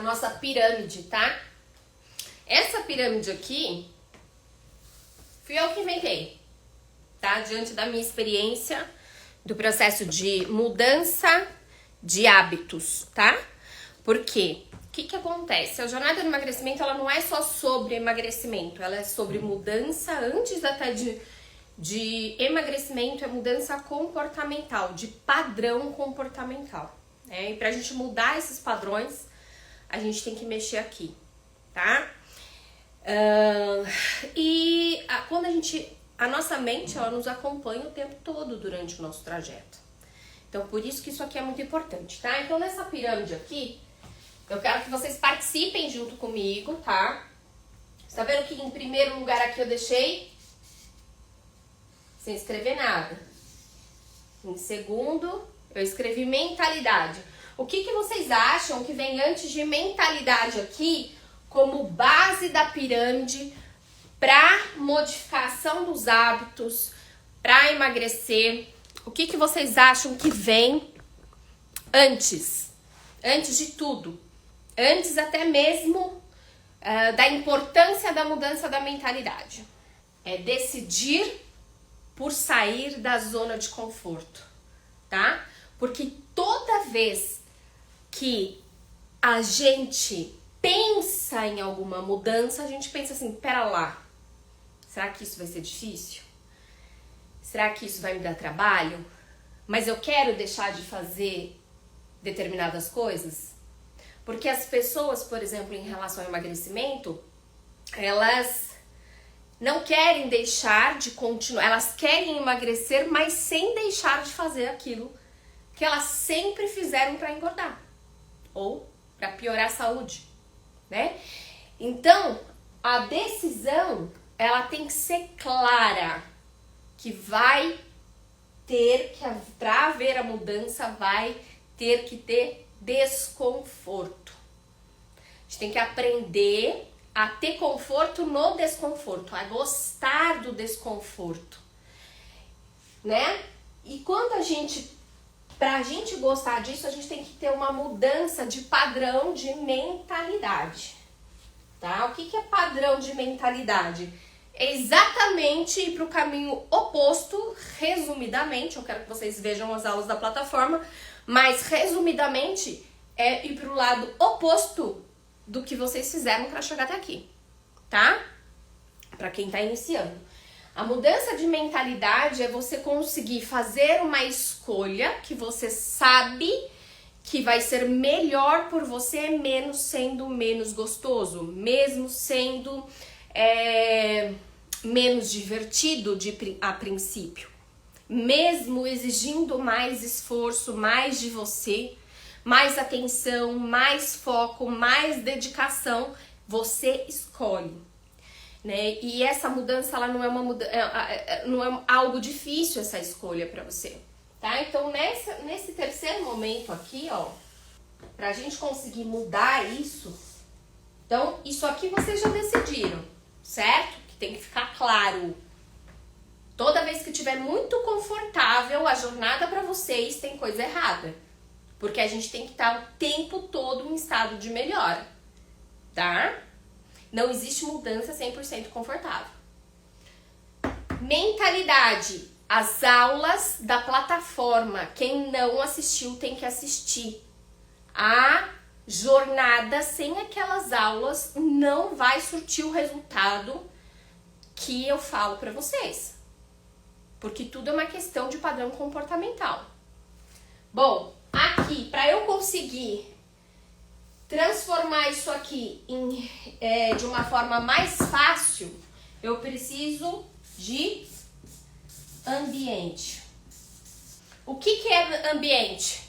nossa pirâmide, tá? Essa pirâmide aqui, fui eu que inventei, tá? Diante da minha experiência do processo de mudança de hábitos, tá? Por quê? O que acontece? A jornada do emagrecimento, ela não é só sobre emagrecimento, ela é sobre mudança, antes até de emagrecimento, é mudança comportamental, de padrão comportamental, né? E pra gente mudar esses padrões, a gente tem que mexer aqui, tá? Quando a nossa mente, ela nos acompanha o tempo todo durante o nosso trajeto. Então, por isso que isso aqui é muito importante, tá? Então, nessa pirâmide aqui, eu quero que vocês participem junto comigo, tá? Você tá vendo que em primeiro lugar aqui eu deixei sem escrever nada. Em segundo, eu escrevi mentalidade. O que vocês acham que vem antes de mentalidade aqui como base da pirâmide para modificação dos hábitos, para emagrecer? O que vocês acham que vem antes? Antes de tudo. Antes até mesmo da importância da mudança da mentalidade. É decidir por sair da zona de conforto, tá? Porque toda vez que a gente pensa em alguma mudança, a gente pensa assim, pera lá, será que isso vai ser difícil? Será que isso vai me dar trabalho? Mas eu quero deixar de fazer determinadas coisas? Porque as pessoas, por exemplo, em relação ao emagrecimento, elas não querem deixar de continuar, elas querem emagrecer, mas sem deixar de fazer aquilo que elas sempre fizeram para engordar ou para piorar a saúde, né? Então, a decisão, ela tem que ser clara, que vai ter que, para haver a mudança, vai ter que ter desconforto. A gente tem que aprender a ter conforto no desconforto, a gostar do desconforto, né? E quando pra gente gostar disso, a gente tem que ter uma mudança de padrão de mentalidade, tá? O que é padrão de mentalidade? É exatamente ir pro caminho oposto, resumidamente, eu quero que vocês vejam as aulas da plataforma, mas resumidamente é ir pro lado oposto do que vocês fizeram para chegar até aqui, tá? Para quem tá iniciando. A mudança de mentalidade é você conseguir fazer uma escolha que você sabe que vai ser melhor por você, mesmo sendo menos gostoso, mesmo sendo menos divertido a princípio, mesmo exigindo mais esforço, mais de você, mais atenção, mais foco, mais dedicação, você escolhe, né? E essa mudança, ela não é não é algo difícil, essa escolha para você, tá? Então nesse terceiro momento aqui, ó, pra gente conseguir mudar isso, então isso aqui vocês já decidiram, certo? Que tem que ficar claro. Toda vez que estiver muito confortável a jornada para vocês, tem coisa errada. Porque a gente tem que estar o tempo todo em estado de melhora, tá? Não existe mudança 100% confortável. Mentalidade. As aulas da plataforma. Quem não assistiu tem que assistir. A jornada sem aquelas aulas não vai surtir o resultado que eu falo para vocês. Porque tudo é uma questão de padrão comportamental. Bom, aqui, para eu conseguir transformar isso aqui de uma forma mais fácil, eu preciso de ambiente. O que é ambiente?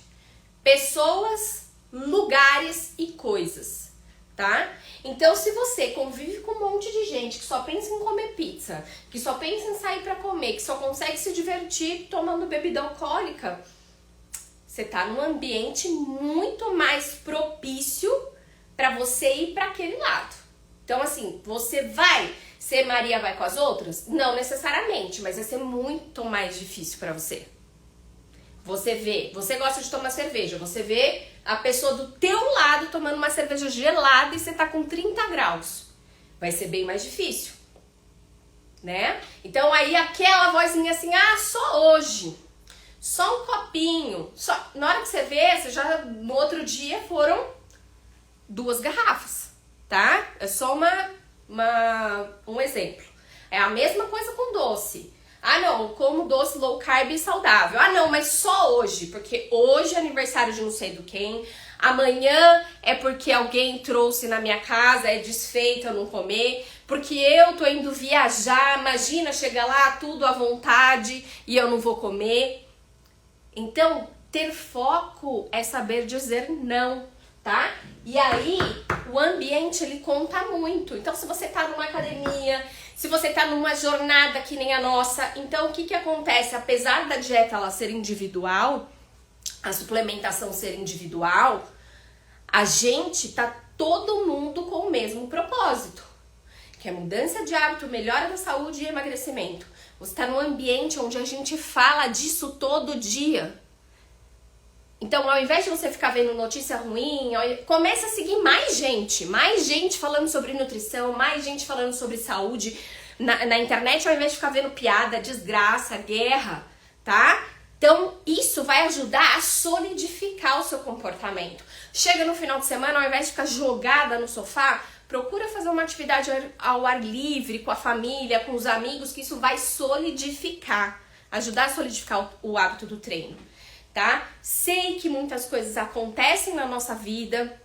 Pessoas, lugares e coisas, tá? Então, se você convive com um monte de gente que só pensa em comer pizza, que só pensa em sair para comer, que só consegue se divertir tomando bebida alcoólica, você tá num ambiente muito mais propício para você ir para aquele lado. Então, assim, você vai ser Maria vai com as outras? Não necessariamente, mas vai ser muito mais difícil para você. Você vê, você gosta de tomar cerveja, você vê a pessoa do teu lado tomando uma cerveja gelada e você tá com 30 graus. Vai ser bem mais difícil, né? Então aí aquela vozinha assim, ah, só hoje, só um copinho, só... Na hora que você vê, você já no outro dia foram 2 garrafas, tá? É só um exemplo. É a mesma coisa com doce. Ah, não, eu como doce low carb e saudável. Ah, não, mas só hoje, porque hoje é aniversário de não sei do quem. Amanhã é porque alguém trouxe na minha casa, é desfeito eu não comer. Porque eu tô indo viajar, imagina, chega lá tudo à vontade e eu não vou comer. Então, ter foco é saber dizer não, tá? E aí, o ambiente, ele conta muito. Então, se você tá numa academia, se você tá numa jornada que nem a nossa, então o que que acontece? Apesar da dieta ela ser individual, a suplementação ser individual, a gente tá todo mundo com o mesmo propósito, que é mudança de hábito, melhora da saúde e emagrecimento. Você tá num ambiente onde a gente fala disso todo dia. Então, ao invés de você ficar vendo notícia ruim, comece a seguir mais gente falando sobre nutrição, mais gente falando sobre saúde na internet, ao invés de ficar vendo piada, desgraça, guerra, tá? Então, isso vai ajudar a solidificar o seu comportamento. Chega no final de semana, ao invés de ficar jogada no sofá, procura fazer uma atividade ao ar livre, com a família, com os amigos, que isso vai solidificar, ajudar a solidificar o hábito do treino. Tá? Sei que muitas coisas acontecem na nossa vida,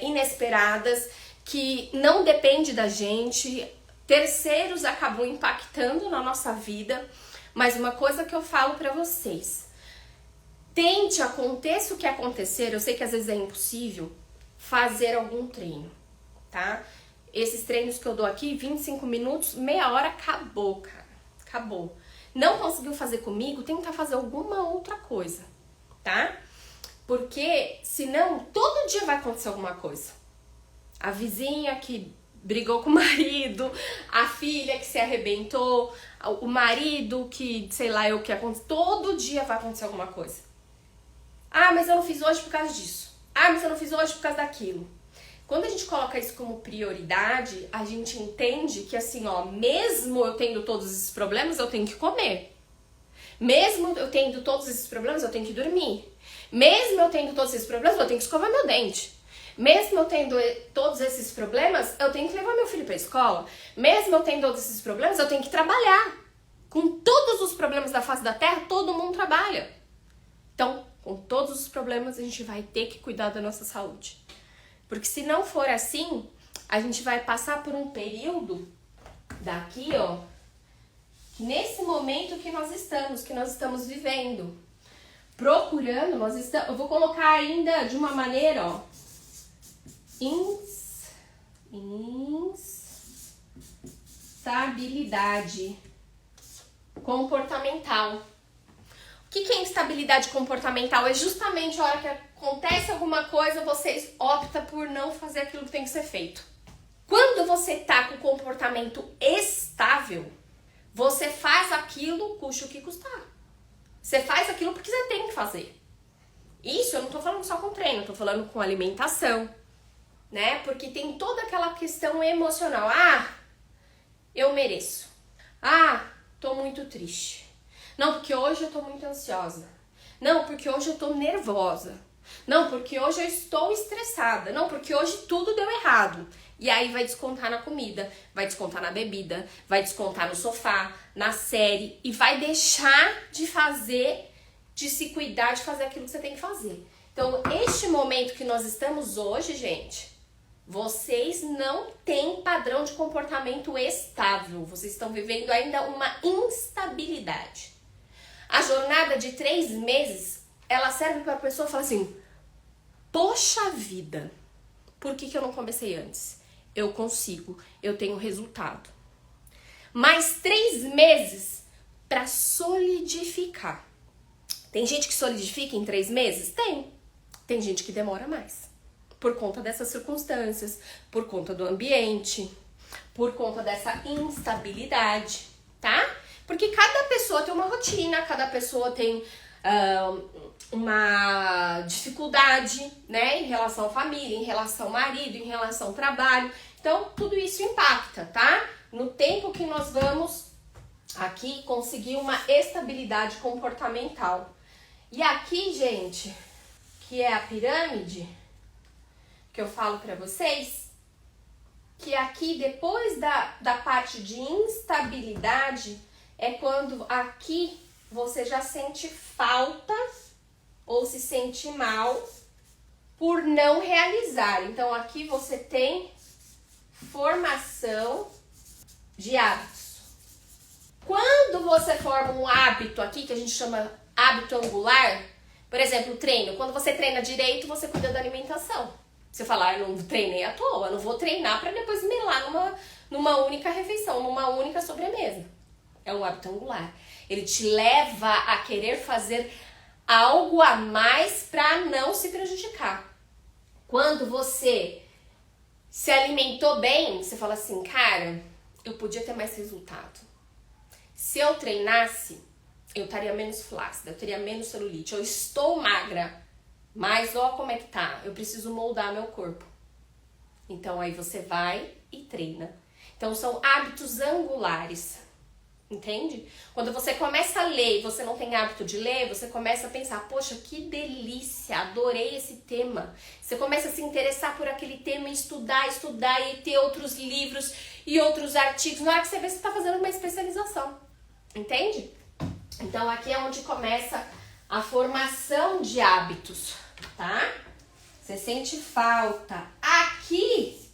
inesperadas, que não depende da gente, terceiros acabam impactando na nossa vida, mas uma coisa que eu falo pra vocês, tente, aconteça o que acontecer, eu sei que às vezes é impossível, fazer algum treino, tá? Esses treinos que eu dou aqui, 25 minutos, meia hora, acabou, cara, acabou. Não conseguiu fazer comigo, tenta fazer alguma outra coisa, tá? Porque senão todo dia vai acontecer alguma coisa. A vizinha que brigou com o marido, a filha que se arrebentou, o marido que, sei lá, o que aconteceu, todo dia vai acontecer alguma coisa. Ah, mas eu não fiz hoje por causa disso. Ah, mas eu não fiz hoje por causa daquilo. Quando a gente coloca isso como prioridade, a gente entende que assim, ó, mesmo eu tendo todos esses problemas, eu tenho que comer. Mesmo eu tendo todos esses problemas, eu tenho que dormir. Mesmo eu tendo todos esses problemas, eu tenho que escovar meu dente. Mesmo eu tendo todos esses problemas, eu tenho que levar meu filho pra escola. Mesmo eu tendo todos esses problemas, eu tenho que trabalhar. Com todos os problemas da face da terra, todo mundo trabalha. Então, com todos os problemas, a gente vai ter que cuidar da nossa saúde. Porque se não for assim, a gente vai passar por um período daqui, ó, nesse momento que nós estamos vivendo, procurando, eu vou colocar ainda de uma maneira, ó, instabilidade comportamental. O que é instabilidade comportamental? É justamente a hora que acontece alguma coisa, vocês optam por não fazer aquilo que tem que ser feito. Quando você tá com o comportamento estável, você faz aquilo, custe o que custar. Você faz aquilo porque você tem que fazer. Isso eu não tô falando só com treino, eu tô falando com alimentação, né? Porque tem toda aquela questão emocional. Ah, eu mereço. Ah, tô muito triste. Não, porque hoje eu tô muito ansiosa. Não, porque hoje eu tô nervosa. Não, porque hoje eu estou estressada. Não, porque hoje tudo deu errado. E aí vai descontar na comida, vai descontar na bebida, vai descontar no sofá, na série. E vai deixar de fazer, de se cuidar, de fazer aquilo que você tem que fazer. Então, este momento que nós estamos hoje, gente, vocês não têm padrão de comportamento estável. Vocês estão vivendo ainda uma instabilidade. A jornada de 3 meses, ela serve para a pessoa falar assim, poxa vida, por que eu não comecei antes? Eu consigo, eu tenho resultado. Mais 3 meses para solidificar. Tem gente que solidifica em 3 meses? Tem. Tem gente que demora mais. Por conta dessas circunstâncias, por conta do ambiente, por conta dessa instabilidade, tá? Porque cada pessoa tem uma rotina, cada pessoa tem uma dificuldade, né, em relação à família, em relação ao marido, em relação ao trabalho. Então, tudo isso impacta, tá? No tempo que nós vamos aqui conseguir uma estabilidade comportamental. E aqui, gente, que é a pirâmide, que eu falo pra vocês, que aqui depois da parte de instabilidade é quando aqui você já sente falta ou se sente mal por não realizar. Então aqui você tem formação de hábitos. Quando você forma um hábito aqui, que a gente chama hábito angular, por exemplo, o treino. Quando você treina direito, você cuida da alimentação. Você fala, eu não treinei à toa, eu não vou treinar para depois melar numa única refeição, numa única sobremesa. É um hábito angular. Ele te leva a querer fazer algo a mais para não se prejudicar. Quando você se alimentou bem, você fala assim, cara, eu podia ter mais resultado. Se eu treinasse, eu estaria menos flácida, eu teria menos celulite. Eu estou magra, mas ó como é que tá. Eu preciso moldar meu corpo. Então aí você vai e treina. Então são hábitos angulares. Entende? Quando você começa a ler e você não tem hábito de ler, você começa a pensar, poxa, que delícia, adorei esse tema. Você começa a se interessar por aquele tema e estudar e ter outros livros e outros artigos. Na hora que você vê, você está fazendo uma especialização. Entende? Então aqui é onde começa a formação de hábitos, tá? Você sente falta. Aqui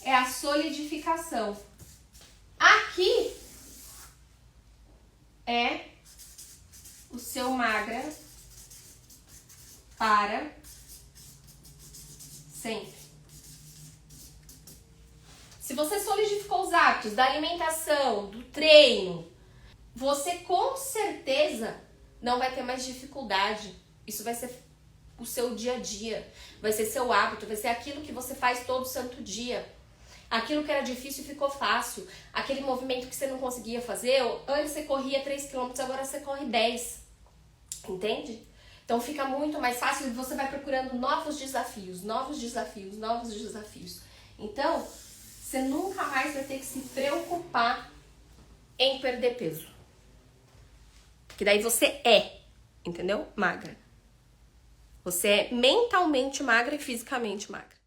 é a solidificação. Aqui é o seu magra para sempre. Se você solidificou os hábitos da alimentação, do treino, você com certeza não vai ter mais dificuldade. Isso vai ser o seu dia a dia, vai ser seu hábito, vai ser aquilo que você faz todo santo dia. Aquilo que era difícil ficou fácil. Aquele movimento que você não conseguia fazer, antes você corria 3 km, agora você corre 10. Entende? Então fica muito mais fácil e você vai procurando novos desafios, novos desafios, novos desafios. Então, você nunca mais vai ter que se preocupar em perder peso. Porque daí você é, entendeu? Magra. Você é mentalmente magra e fisicamente magra.